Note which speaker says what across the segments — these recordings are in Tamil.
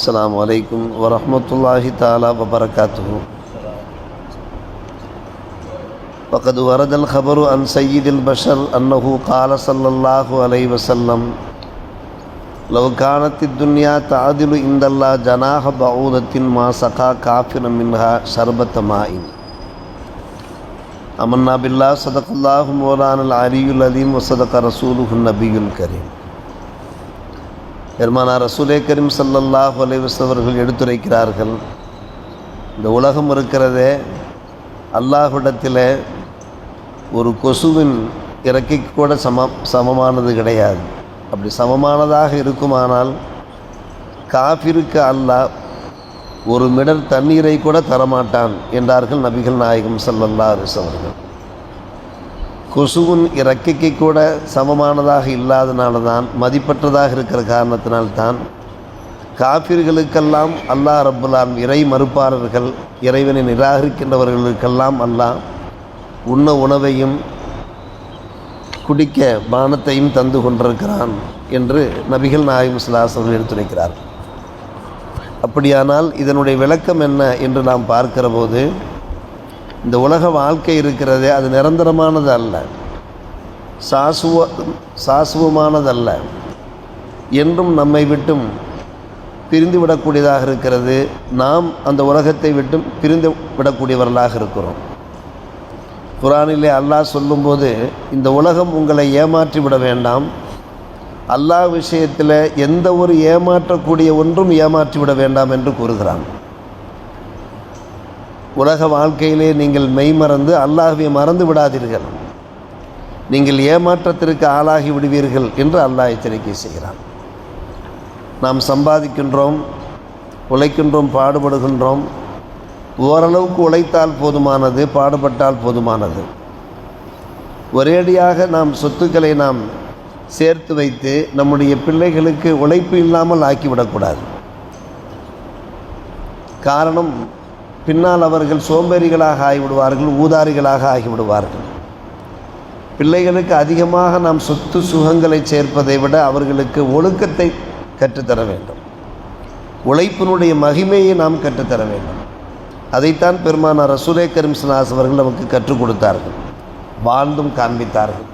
Speaker 1: السلام عليكم ورحمة الله تعالى وبركاته. وقد ورد الخبر عن سيد البشر أنه قال صلى الله عليه وسلم: لو كانت الدنيا تعدل عند الله جناح بعوضة ما سقى كافرا منها شربة ماء. آمنا بالله صدق الله مولانا العلي العظيم وصدق رسوله النبي الكريم. பெருமானார் ரசூலே கரீம் ஸல்லல்லாஹு அலைஹி வஸல்லம் அவர்கள் எடுத்துரைக்கிறார்கள், இந்த உலகம் இருக்கிறதே அல்லாஹ்விடத்தில் ஒரு கொசுவின் இறக்கைக்கு கூட சமமானது கிடையாது. அப்படி சமமானதாக இருக்குமானால் காஃபிருக்கு அல்லாஹ் ஒரு மிடர் தண்ணீரை கூட தரமாட்டான் என்றார்கள் நபிகள் நாயகம் ஸல்லல்லாஹு அலைஹி வஸல்லம் அவர்கள். கொசுவின் இறக்கைக்கு கூட சமமானதாக இல்லாதனால தான், மதிப்பற்றதாக இருக்கிற காரணத்தினால்தான் காஃபிர்களுக்கெல்லாம் அல்லாஹ் ரப்புல் ஆலமீன், இறை மறுப்பாளர்கள், இறைவனை நிராகரிக்கின்றவர்களுக்கெல்லாம் அல்லாஹ் உண்ண உணவையும் குடிக்க பானத்தையும் தந்து கொண்டிருக்கிறான் என்று நபிகள் நாயகம் ஸல்லல்லாஹு அலைஹி வஸல்லம் எடுத்துரைக்கிறார். அப்படியானால் இதனுடைய விளக்கம் என்ன என்று நாம் பார்க்கிற போது, இந்த உலக வாழ்க்கை இருக்கிறதே அது நிரந்தரமானது அல்ல, சாசுவமானதல்ல, என்றும் நம்மை விட்டும் பிரிந்து விடக்கூடியதாக இருக்கிறது. நாம் அந்த உலகத்தை விட்டும் பிரிந்து விடக்கூடியவர்களாக இருக்கிறோம். குர்ஆனிலே அல்லாஹ் சொல்லும்போது, இந்த உலகம் உங்களை ஏமாற்றி விட வேண்டாம், அல்லாஹ் விஷயத்தில் எந்த ஒரு ஏமாற்றக்கூடிய ஒன்றும் ஏமாற்றி விட வேண்டாம் என்று கூறுகிறான். உலக வாழ்க்கையிலே நீங்கள் மெய்மறந்து அல்லாஹ்வை மறந்து விடாதீர்கள், நீங்கள் ஏமாற்றத்திற்கு ஆளாகி விடுவீர்கள் என்று அல்லாஹ் எச்சரிக்கை செய்கிறான். நாம் சம்பாதிக்கின்றோம், உழைக்கின்றோம், பாடுபடுகின்றோம். ஓரளவுக்கு உழைத்தால் போதுமானது, பாடுபட்டால் போதுமானது. ஒரேடியாக நாம் சொத்துக்களை நாம் சேர்த்து வைத்து நம்முடைய பிள்ளைகளுக்கு உழைப்பு இல்லாமல் ஆக்கிவிடக்கூடாது. காரணம், பின்னால் அவர்கள் சோம்பேறிகளாக ஆகிவிடுவார்கள், ஊதாரிகளாக ஆகிவிடுவார்கள். பிள்ளைகளுக்கு அதிகமாக நாம் சொத்து சுகங்களை சேர்ப்பதை விட அவர்களுக்கு ஒழுக்கத்தை கற்றுத்தர வேண்டும், உழைப்பினுடைய மகிமையை நாம் கற்றுத்தர வேண்டும். அதைத்தான் பெருமானார் ரசூலே கரீம் ஸல்லல்லாஹு அலைஹி வஸல்லம் அவர்கள் நமக்கு கற்றுக் கொடுத்தார்கள், வாழ்ந்தும் காண்பித்தார்கள்.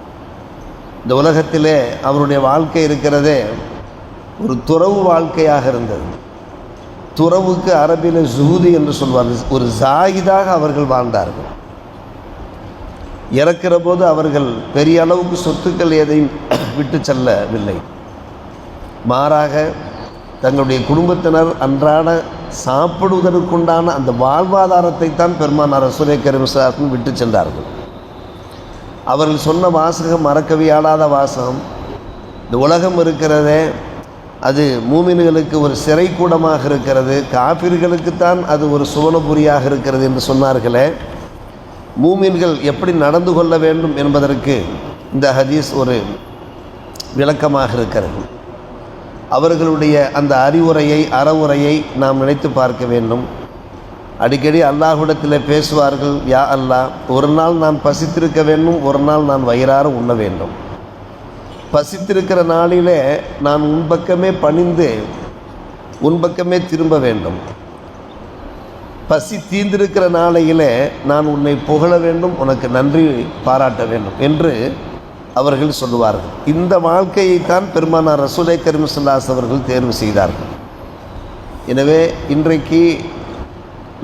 Speaker 1: இந்த உலகத்திலே அவருடைய வாழ்க்கை இருக்கிறதே ஒரு துறவு வாழ்க்கையாக இருந்தது. துறவுக்கு அரபியில் ஜுஹூதி என்று சொல்வார்கள். ஒரு ஜாகிதாக அவர்கள் வாழ்ந்தார்கள். இறக்கிற போது அவர்கள் பெரிய அளவுக்கு சொத்துக்கள் எதையும் விட்டு செல்லவில்லை. மாறாக தங்களுடைய குடும்பத்தினர் அன்றாட சாப்பிடுவதற்குண்டான அந்த வாழ்வாதாரத்தை தான் பெருமானார் ரசூலே கரீம் ஸல்லல்லாஹு அலைஹி வஸல்லம் விட்டு சென்றார்கள். அவர்கள் சொன்ன வாசகம் மறக்கவே ஆளாத வாசகம். இந்த உலகம் இருக்கிறதே அது மூமின்களுக்கு ஒரு சிறை கூடமாக இருக்கிறது, காஃபிர்களுக்குத்தான் அது ஒரு சுவனபுரியாக இருக்கிறது என்று சொன்னார்களே. மூமின்கள் எப்படி நடந்து கொள்ள வேண்டும் என்பதற்கு இந்த ஹதீஸ் ஒரு விளக்கமாக இருக்கிறது. அவர்களுடைய அந்த அறிவுரையை, அறவுரையை நாம் நினைத்து பார்க்க வேண்டும். அடிக்கடி அல்லாஹ்விடத்தில் பேசுவார்கள், யா அல்லாஹ், ஒரு நாள் நான் பசித்திருக்க வேண்டும், ஒரு நாள் நான் வயிறார உண்ண வேண்டும். பசித்திருக்கிற நாளிலே நான் உன் பக்கமே பணிந்து உன் பக்கமே திரும்ப வேண்டும். பசி தீர்ந்திருக்கிற நாளையிலே நான் உன்னை புகழ வேண்டும், உனக்கு நன்றி பாராட்ட வேண்டும் என்று அவர்கள் சொல்லுவார்கள். இந்த வாழ்க்கையைத்தான் பெருமானார் ரசூலே கரீம் ஸல்லல்லாஹு அலைஹி வஸல்லம் அவர்கள் தேர்வு செய்தார்கள். எனவே இன்றைக்கு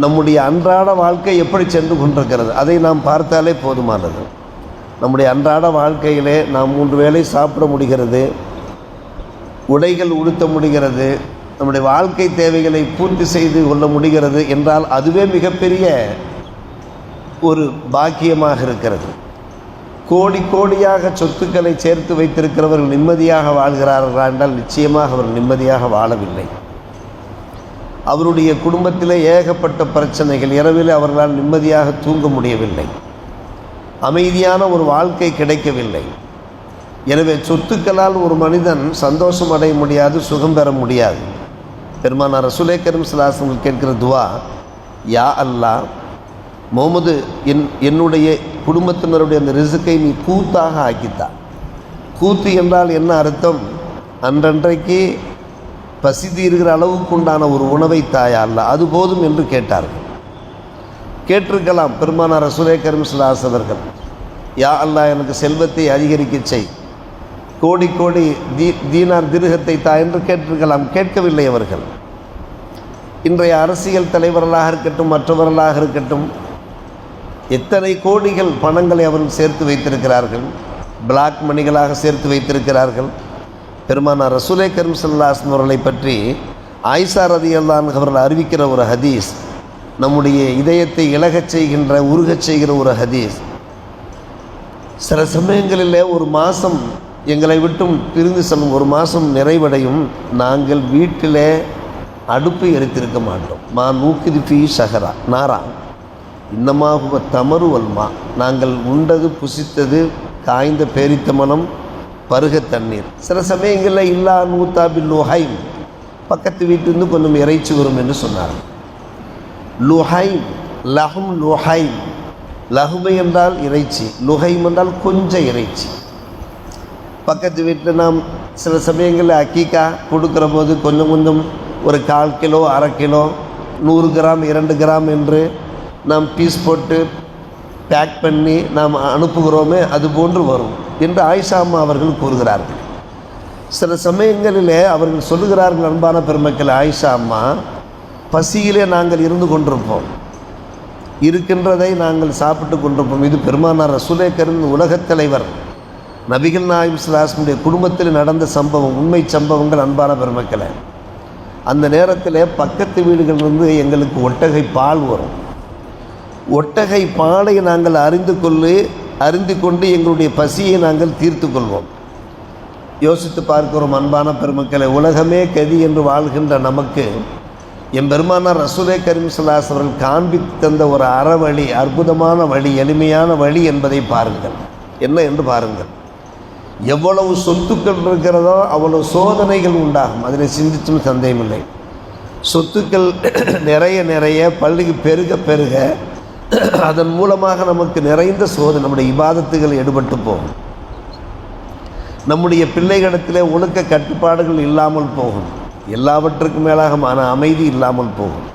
Speaker 1: நம்முடைய அன்றாட வாழ்க்கை எப்படி சென்று கொண்டிருக்கிறது அதை நாம் பார்த்தாலே போதுமானது. நம்முடைய அன்றாட வாழ்க்கையிலே நாம் 3 வேளை சாப்பிட முடிகிறது, உடைகள் உடுத்த முடிகிறது, நம்முடைய வாழ்க்கை தேவைகளை பூர்த்தி செய்து கொள்ள முடிகிறது என்றால் அதுவே மிகப்பெரிய ஒரு பாக்கியமாக இருக்கிறது. கோடி கோடியாக சொத்துக்களை சேர்த்து வைத்திருக்கிறவர்கள் நிம்மதியாக வாழ்கிறார்களா என்றால் நிச்சயமாக அவர்கள் நிம்மதியாக வாழவில்லை. அவருடைய குடும்பத்திலே ஏகப்பட்ட பிரச்சனைகள், இரவில் அவர்களால் நிம்மதியாக தூங்க முடியவில்லை, அமைதியான ஒரு வாழ்க்கை கிடைக்கவில்லை. எனவே சொத்துக்களால் ஒரு மனிதன் சந்தோஷம் அடைய முடியாது, சுகம் பெற முடியாது. பெருமானார் ரசூலே கரீம் ஸல்லல்லாஹு அலைஹி வஸல்லம் கேட்கிற துவா, யா அல்லாஹ், முஹம்மது என்னுடைய குடும்பத்தினருடைய அந்த ரிஸ்கை நீ கூத்தாக ஆக்கித்தா. கூத்து என்றால் என்ன அர்த்தம்? அன்றன்றைக்கு பசி தீர்கிற அளவுக்கு உண்டான ஒரு உணவை தாயா அல்ல, அது போதும் என்று கேட்டார்கள். கேட்டிருக்கலாம் பெருமானார் ரசூலே கரீம் ஸல்லல்லாஹு அலைஹி அவர்கள், யா அல்லாஹ் எனக்கு செல்வத்தை அதிகரிக்க செய், கோடி கோடி தீனார் திர்ஹத்தை தா என்று கேட்டிருக்கலாம். கேட்கவில்லை அவர்கள். இன்றைய அரசியல் தலைவர்களாக இருக்கட்டும், மற்றவர்களாக இருக்கட்டும், எத்தனை கோடிகள் பணங்களை அவர்கள் சேர்த்து வைத்திருக்கிறார்கள், பிளாக் மணிகளாக சேர்த்து வைத்திருக்கிறார்கள். பெருமானார் ரசூலே கரீம் ஸல்லல்லாஹு அலைஹி அவர்களை பற்றி ஆயிஷா ரலியல்லாஹு அன்ஹா அவர்கள் அறிவிக்கிற ஒரு ஹதீஸ், நம்முடைய இதயத்தை இலகச் செய்கின்ற, உருகச் செய்கிற ஒரு ஹதீஸ். சில சமயங்களில் ஒரு மாதம் எங்களை விட்டும் பிரிந்து செல்லும், ஒரு மாதம் நிறைவடையும், நாங்கள் வீட்டில் அடுப்பு எரித்திருக்க மாட்டோம். மா நூக்கிது ஃபீ ஷஹரா நாரா இன்னமாகுவ தமரு வல்மா, நாங்கள் உண்டது புசித்தது காய்ந்த பேரித்தமனம் பருக தண்ணீர். சில சமயங்களில் இல்லா நூத்தா பில் லுஹைம், பக்கத்து வீட்டிலிருந்து கொஞ்சம் இறைச்சி வரும் என்று சொன்னார். லுஹைம் லஹும் லுஹைம், லஹுமை என்றால் இறைச்சி, லுஹைம் என்றால் கொஞ்சம் இறைச்சி. பக்கத்து வீட்டில் நாம் சில சமயங்களில் அக்கீக்கா கொடுக்குற போது கொஞ்சம் கொஞ்சம் ஒரு 1/4 கிலோ 1/2 கிலோ 100 கிராம் 2 கிராம் என்று நாம் பீஸ் போட்டு பேக் பண்ணி நாம் அனுப்புகிறோமே, அது போன்று வரும் என்று ஆயிஷா அம்மா அவர்கள் கூறுகிறார்கள். சில சமயங்களிலே அவர்கள் சொல்லுகிறார்கள், அன்பான பெருமக்கள், ஆயிஷா அம்மா, பசியிலே நாங்கள் இருந்து கொண்டிருப்போம், இருக்கின்றதை நாங்கள் சாப்பிட்டு கொண்டிருப்போம். இது பெருமானார் ரசூலே கரீம் உலகத் தலைவர் நபிகள் நாயகம் ஸல்லல்லாஹு அலைஹி வஸல்லம் குடும்பத்தில் நடந்த சம்பவம், உண்மை சம்பவங்கள். அன்பான பெருமக்களை, அந்த நேரத்தில் பக்கத்து வீடுகளிலிருந்து எங்களுக்கு ஒட்டகை பால் வரும். ஒட்டகை பாலை நாங்கள் அறிந்து கொண்டு எங்களுடைய பசியை நாங்கள் தீர்த்து கொள்வோம். யோசித்து பார்க்கிறோம் அன்பான பெருமக்களை, உலகமே கதி என்று வாழ்கின்ற நமக்கு என் பெருமானார் ரசூலே கரீம் ஸல்லல்லாஹு அலைஹி அவர்கள் காண்பித்து தந்த ஒரு அறவழி, அற்புதமான வழி, எளிமையான வழி என்பதை பாருங்கள். என்ன என்று பாருங்கள். எவ்வளவு சொத்துக்கள் இருக்கிறதோ அவ்வளவு சோதனைகள் உண்டாகும், அதில் சிந்திச்சும் சந்தேகமில்லை. சொத்துக்கள் நிறைய நிறைய பள்ளிக்கு பெருக பெருக அதன் மூலமாக நமக்கு நிறைந்த சோதனை, நம்முடைய இபாதத்துகள் எடுபட்டு போகும், நம்முடைய பிள்ளைகளிடத்திலே ஒழுக்க கட்டுப்பாடுகள் இல்லாமல் போகும், எல்லாவற்றுக்கும் மேலாக மன அமைதி இல்லாமல் போகும்.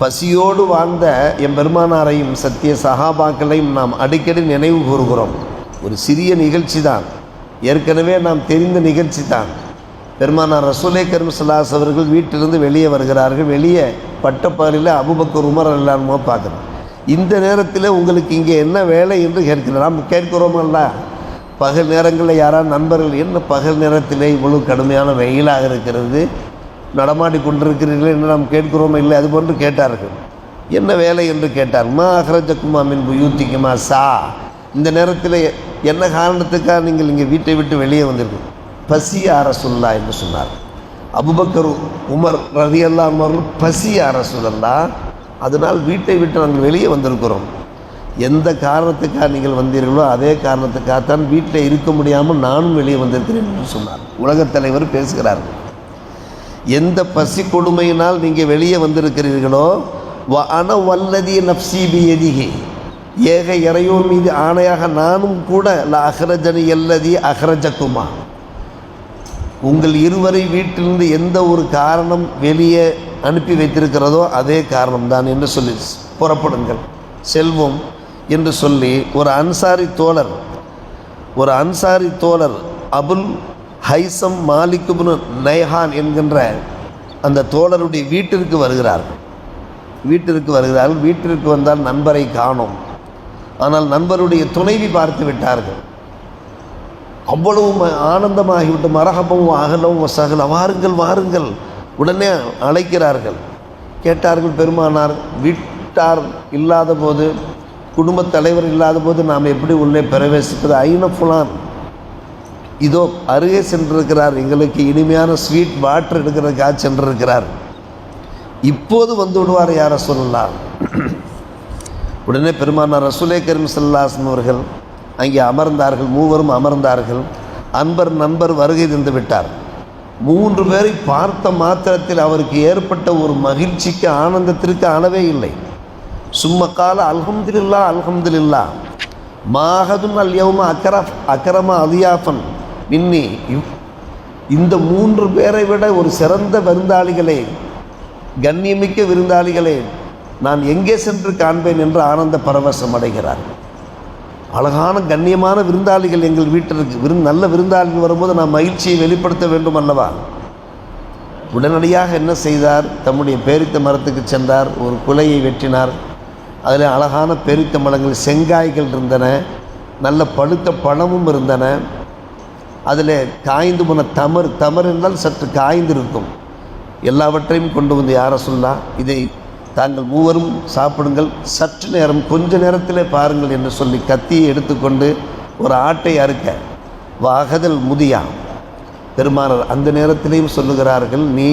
Speaker 1: பசியோடு வாழ்ந்த என் பெருமானாரையும் சத்திய சஹாபாக்களையும் நாம் அடிக்கடி நினைவு கூறுகிறோம். ஒரு சிறிய நிகழ்ச்சி தான், ஏற்கனவே நாம் தெரிந்த நிகழ்ச்சி தான். பெருமானார் ரசூலே கரீம் ஸல்லல்லாஹு அலைஹி அவர்கள் வீட்டிலிருந்து வெளியே வருகிறார்கள். வெளியே பட்டப்பகலில் அபூபக்கர் உமர் எல்லாருமோ பார்க்குறோம். இந்த நேரத்தில் உங்களுக்கு இங்கே என்ன வேலை என்று கேட்கிறோம். நாம் கேட்கிறோமல்ல, பகல் நேரங்களில் யாராவது நண்பர்கள், என்ன பகல் நேரத்திலே இவ்வளவு கடுமையான வெயிலாக இருக்கிறது, நடமாடி கொண்டிருக்கிறீர்கள் என்று நாம் கேட்கிறோம் இல்லை? அதுபோன்று கேட்டார்கள். என்ன வேலை என்று கேட்டார். மா அஹ்ரஜக்குமா மின் புயூத்திக்குமா சா, இந்த நேரத்தில் என்ன காரணத்துக்காக நீங்கள் இங்கே வீட்டை விட்டு வெளியே வந்திருக்கு? பசி யா ரசூலுல்லாஹ் என்று சொன்னார். அபூபக்கர் உமர் ரலியல்லாஹு அன்ஹு, பசி யா ரசூலல்லாஹ், அதனால் வீட்டை விட்டு நாங்கள் வெளியே வந்திருக்கிறோம். எந்த காரணத்துக்காக நீங்கள் வந்தீர்களோ அதே காரணத்துக்காகத்தான் வீட்டில் இருக்க முடியாமல் நானும் வெளியே வந்திருக்கிறேன் என்று சொன்னார். உலகத் தலைவர் பேசுகிறார்கள். எந்த பசி கொடுமையினால் நீங்கள் வெளியே வந்திருக்கிறீர்களோ, அன வல்லதி நப்சி பியதிஹி, ஏக இறையோன் மீது ஆணையாக நானும் கூட அஹ்ரஜனி அல்லதி அஹ்ரஜக்குமா, உங்கள் இருவரை வீட்டிலிருந்து எந்த ஒரு காரணம் வெளியே அனுப்பி வைத்திருக்கிறதோ அதே காரணம்தான் என்று சொல்லி புறப்படுங்கள், செல்வோம் என்று சொல்லி ஒரு அன்சாரி தோழர் அபுல் ஹைசம் மாலிக் இப்னு நைஹான் என்கின்ற அந்த தோழருடைய வீட்டிற்கு வருகிறார்கள். வீட்டிற்கு வந்தால் நண்பரை காணோம். ஆனால் நண்பருடைய துணைவி பார்த்து விட்டார்கள். அவ்வளவு ஆனந்தமாகிவிட்டு மரஹபம் அகலம் சகல, வாருங்கள் உடனே அழைக்கிறார்கள். கேட்டார்கள், பெருமானார் வீட்டார் இல்லாத போது, குடும்பத் தலைவர் இல்லாத போது நாம் எப்படி உள்ளே பிரவேசிப்பது? ஐன ஃபுலான் இதோ அருகே சென்றிருக்கிறார், எங்களுக்கு இனிமையான ஸ்வீட் வாட்டர் எடுக்கிறதுக்காக சென்றிருக்கிறார், இப்போது வந்து விடுவார் யார் ரசூலுல்லாஹ். உடனே பெருமானார் ரசூலே கரீம் ஸல்லல்லாஹு அலைஹி அவர்கள் அங்கே அமர்ந்தார்கள். மூவரும் அமர்ந்தார்கள். நண்பர் வருகை தந்து விட்டார். 3 பேரை பார்த்த மாத்திரத்தில் அவருக்கு ஏற்பட்ட ஒரு மகிழ்ச்சிக்கு, ஆனந்தத்திற்கு அளவே இல்லை. சும்மக்கால அல்ஹம்துலில்லாஹ் மாஹதுன் அல் யௌம அக்ரம அலியாஃபன் மின்னி, இந்த 3 பேரை விட ஒரு சிறந்த விருந்தாளிகளே, கண்ணியமிக்க விருந்தாளிகளே நான் எங்கே சென்று காண்பேன் என்று ஆனந்த பரவசம் அடைகிறார். அழகான கண்ணியமான விருந்தாளிகள் எங்கள் வீட்டிற்கு நல்ல விருந்தாளிகள் வரும்போது நாம் மகிழ்ச்சியை வெளிப்படுத்த வேண்டும் அல்லவா? உடனடியாக என்ன செய்தார்? தம்முடைய பேரித்த மரத்துக்கு சென்றார். ஒரு குலையை வெட்டினார். அதில் அழகான பேரித்த மரங்கள், செங்காய்கள் இருந்தன, நல்ல பழுத்த பழமும் இருந்தன. அதில் காய்ந்து போன தமர் என்றால் சற்று காய்ந்திருக்கும். எல்லாவற்றையும் கொண்டு வந்து, யா ரசூலல்லாஹ், இதை தாங்கள் மூவரும் சாப்பிடுங்கள், சற்று நேரம் கொஞ்ச நேரத்திலே பாருங்கள் என்று சொல்லி கத்தியை எடுத்துக்கொண்டு ஒரு ஆட்டை அறுக்க வாகதல் முதியா. பெருமானார் அந்த நேரத்திலையும் சொல்லுகிறார்கள், நீ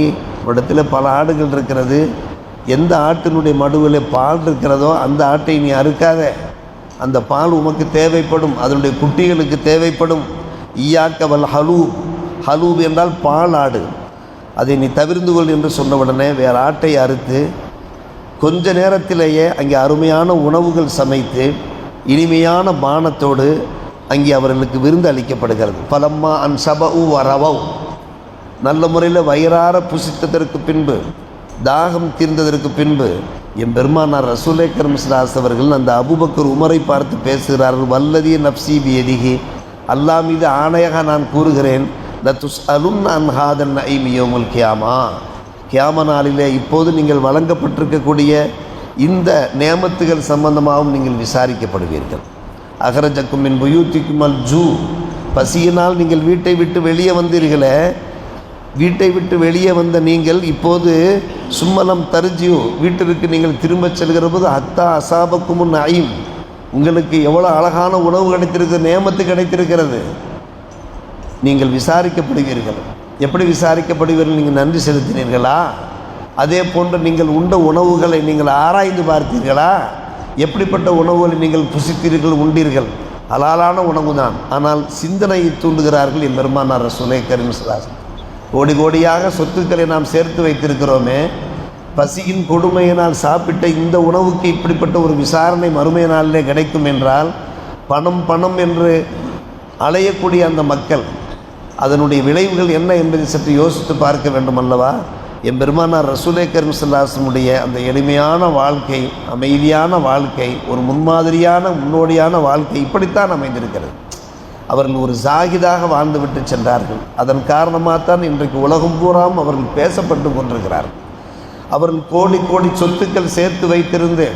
Speaker 1: இடத்துல பல ஆடுகள் இருக்கிறது, எந்த ஆட்டினுடைய மடுவில் பால் இருக்கிறதோ அந்த ஆட்டை நீ அறுக்காத, அந்த பால் உமக்கு தேவைப்படும், அதனுடைய குட்டிகளுக்கு தேவைப்படும். ஈயாக்கவல் ஹலூப் என்றால் பால் ஆடு, அதை நீ தவிர்ந்து கொள் என்று சொன்னவுடனே வேறு ஆட்டை அறுத்து கொஞ்ச நேரத்திலேயே அங்கே அருமையான உணவுகள் சமைத்து இனிமையான பானத்தோடு அங்கே அவர்களுக்கு விருந்து அளிக்கப்படுகிறது. பலம்மா அன் சபு வரவ், நல்ல முறையில் வயிறார புசித்ததற்கு பின்பு, தாகம் தீர்ந்ததற்கு பின்பு என் பெருமானார் ரசூலே கரீம் ஸல்லல்லாஹு அலைஹி அவர்கள் அந்த அபூபக்கர் உமரை பார்த்து பேசுகிறார்கள். வல்லதி நப்சி பியதிஹி, அல்லாஹ் மீது ஆணையாக நான் கூறுகிறேன், லதுஸ்அலுன் அன் ஹாதன் நஈம் யௌமுல் கியாமா, கியாம நாளிலே இப்போது நீங்கள் வழங்கப்பட்டிருக்கக்கூடிய இந்த நேமத்துகள் சம்பந்தமாகவும் நீங்கள் விசாரிக்கப்படுவீர்கள். அகரஜக்கும் மின் புயூத்திக்கும் அல் ஜூ, பசியினால் நீங்கள் வீட்டை விட்டு வெளியே வந்தீர்களே, வீட்டை விட்டு வெளியே வந்த நீங்கள் இப்போது சும்மலம் தர்ஜியூ, வீட்டிற்கு நீங்கள் திரும்பச் செல்கிற போது ஹத்தா அசாபக்கும் நஈம், உங்களுக்கு எவ்வளோ அழகான உணவு கிடைத்திருக்கிறது, நேமத்து கிடைத்திருக்கிறது, நீங்கள் விசாரிக்கப்படுவீர்கள். எப்படி விசாரிக்கப்படுவீர்கள்? நீங்கள் நன்றி செலுத்தினீர்களா? அதே போன்று நீங்கள் உண்ட உணவுகளை நீங்கள் ஆராய்ந்து பார்த்தீர்களா? எப்படிப்பட்ட உணவுகளை நீங்கள் புசித்தீர்கள், உண்டீர்கள்? ஹலாலான உணவு தான், ஆனால் சிந்தனையை தூண்டுகிறார்கள் என் பெருமானார் ரசூலே கரீம் ஸல்லல்லாஹு அலைஹி வஸல்லம். கோடி கோடியாக சொத்துக்களை நாம் சேர்த்து வைத்திருக்கிறோமே, பசியின் கொடுமையினால் சாப்பிட்ட இந்த உணவுக்கு இப்படிப்பட்ட ஒரு விசாரணை மறுமை நாளிலே கிடைக்கும் என்றால், பணம் பணம் என்று அலையக்கூடிய அந்த மக்கள், அதனுடைய விளைவுகள் என்ன என்பதை சற்று யோசித்து பார்க்க வேண்டும் அல்லவா? என் பெருமானார் ரசூலே கரீம் ஸல்லல்லாஹு அலைஹி வஸல்லம் உடைய அந்த எளிமையான வாழ்க்கை, அமைதியான வாழ்க்கை, ஒரு முன்மாதிரியான முன்னோடியான வாழ்க்கை இப்படித்தான் அமைந்திருக்கிறது. அவர்கள் ஒரு ஜாகிதாக வாழ்ந்துவிட்டு சென்றார்கள். அதன் காரணமாகத்தான் இன்றைக்கு உலகம் பூராம் அவர்கள் பேசப்பட்டு கொண்டிருக்கிறார்கள். அவர்கள் கோடி கோடி சொத்துக்கள் சேர்த்து வைத்திருந்து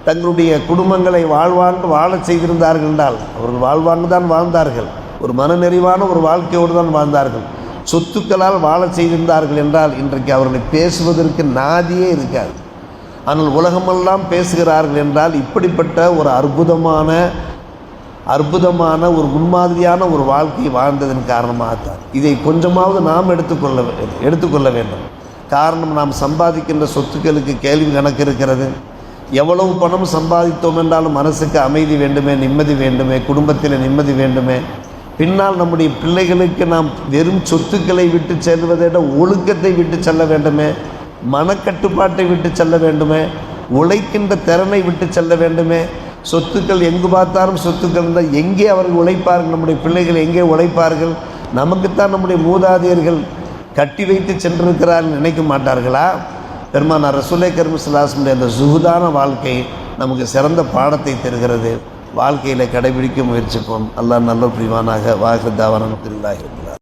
Speaker 1: தங்களுடைய குடும்பங்களை வாழச் செய்திருந்தார்கள் என்றால், அவர்கள் வாழ்வாங்கு தான் வாழ்ந்தார்கள், ஒரு மனநிறைவான ஒரு வாழ்க்கையோடு தான் வாழ்ந்தார்கள். சொத்துக்களால் வாழச் செய்திருந்தார்கள் என்றால் இன்றைக்கு அவர்களை பேசுவதற்கு நாதியே இருக்காது. ஆனால் உலகமெல்லாம் பேசுகிறார்கள் என்றால் இப்படிப்பட்ட ஒரு அற்புதமான ஒரு முன்மாதிரியான ஒரு வாழ்க்கை வாழ்ந்ததன் காரணமாகத்தான். இதை கொஞ்சமாவது நாம் எடுத்துக்கொள்ள வேண்டும். காரணம், நாம் சம்பாதிக்கின்ற சொத்துக்களுக்கு கேள்வி கணக்கு இருக்கிறது. எவ்வளவு பணம் சம்பாதித்தோம் என்றாலும் மனசுக்கு அமைதி வேண்டுமே, நிம்மதி வேண்டுமே, குடும்பத்தில் நிம்மதி வேண்டுமே. பின்னால் நம்முடைய பிள்ளைகளுக்கு நாம் வெறும் சொத்துக்களை விட்டு செல்வதை விட ஒழுக்கத்தை விட்டு செல்ல வேண்டுமே, மனக்கட்டுப்பாட்டை விட்டு செல்ல வேண்டுமே, உழைக்கின்ற திறனை விட்டு செல்ல வேண்டுமே. சொத்துக்கள் எங்கு பார்த்தாலும் சொத்துக்கள் இருந்தால் எங்கே அவர்கள் உழைப்பார்கள்? நம்முடைய பிள்ளைகள் எங்கே உழைப்பார்கள்? நமக்குத்தான் நம்முடைய மூதாதையர்கள் கட்டி வைத்து சென்றிருக்கிறார்கள் நினைக்க மாட்டார்களா? பெருமானார் ரசூலே கரீம் ஸல்லல்லாஹு அலைஹி வஸல்லம் அந்த சுஹுதான வாழ்க்கை நமக்கு சிறந்த பாடத்தை தருகிறது. வாழ்க்கையில் கடைபிடிக்க முயற்சிப்போம். அல்லாஹ் நல்ல புரிவானாக. வாஹிர் தாவானா அல்ஹம்துலில்லாஹி.